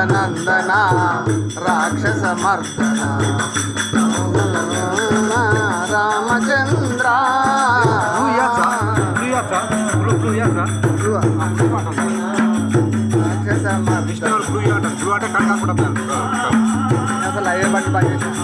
నందన రాక్షస మర్దన రామచంద్ర అసలు అయ్యే బట్టి బాగా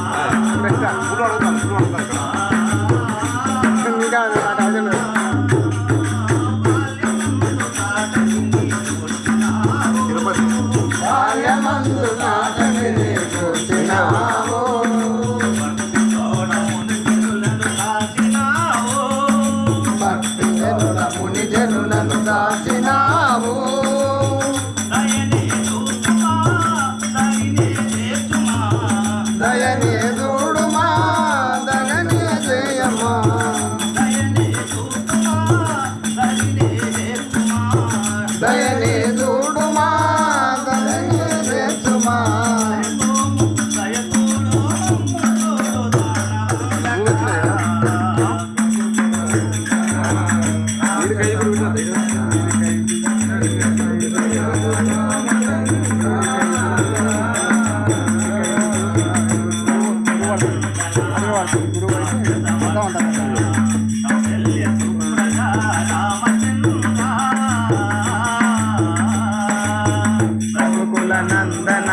నందన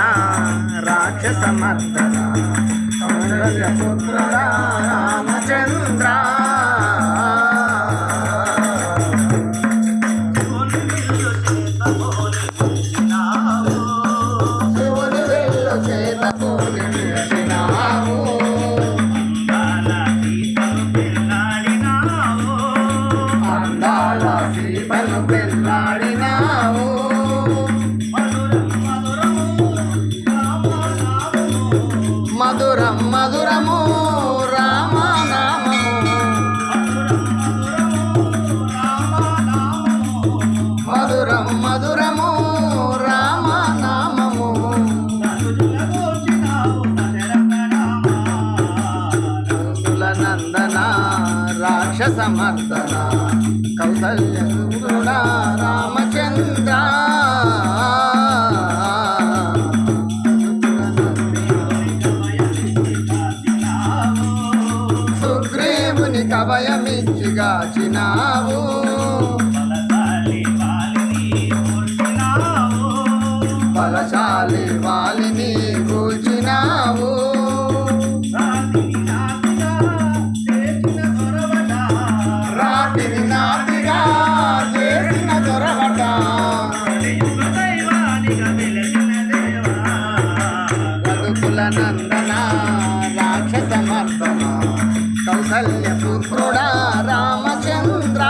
రాక్షస మర్దన పుత్రుడా రామచంద్ర శివుని వెళ్ళు చేత పోలి పిలిచినావు అందాల సీతను పెళ్ళాడినావు మధురం మధురము రామనామము మధురం మధురము రామనామము నందన రాక్షస మర్దన కౌసల్య సుతుడా రామచంద్ర కవయమిచ్చిగాచినావు బలశాలి వాలిని కూల్చినావు రాతిని నాతిగా చేసిన దొరవట రఘుకుల నందన రాక్షస మర్దన కౌసల్య పుత్రుడా రామచంద్ర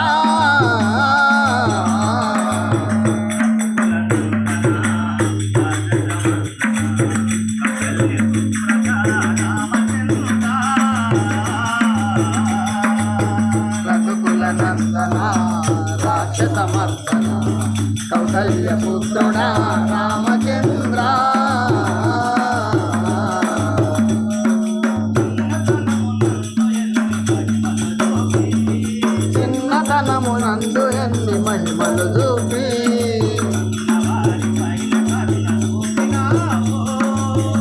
రఘుకుల నందన రాక్షస మర్దన కౌసల్య పుత్రుడా రామచంద్ర నందు ఎన్ని మహిమలు చూపి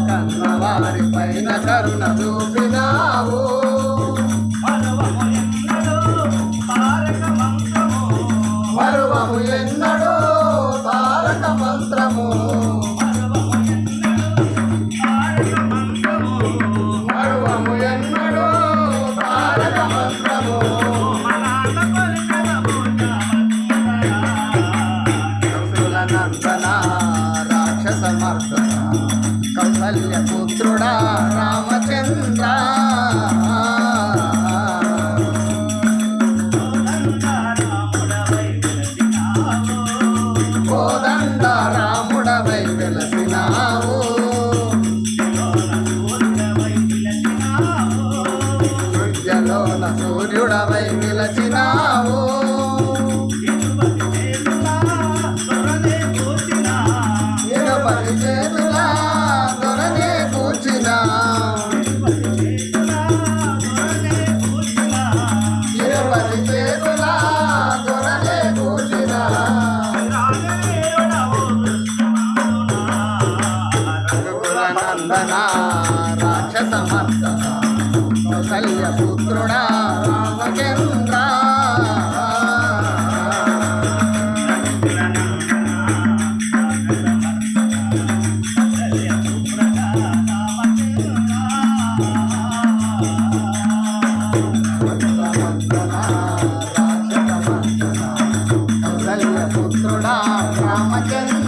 కన్నవారి పైన కరుణ చూపినావు మరువము ఎన్నడో తారక మంత్రము మరువము ఎన్నడో తారక మంత్రము నందన రాక్షస మర్దన కౌసల్య పుత్రుడా రామచంద్ర కోదండ రాముడవై వెలసినావు సూర్యలోన సూర్యుడవై నిలచినావు చేతులా దొరనే కూర్చిన ఇరుపతి చేతులా దొరనే కూర్చిన వందన రాక్షస మర్దన కౌసల్య పుత్రుడా రామచంద్ర పుత్రుడా రామచంద్ర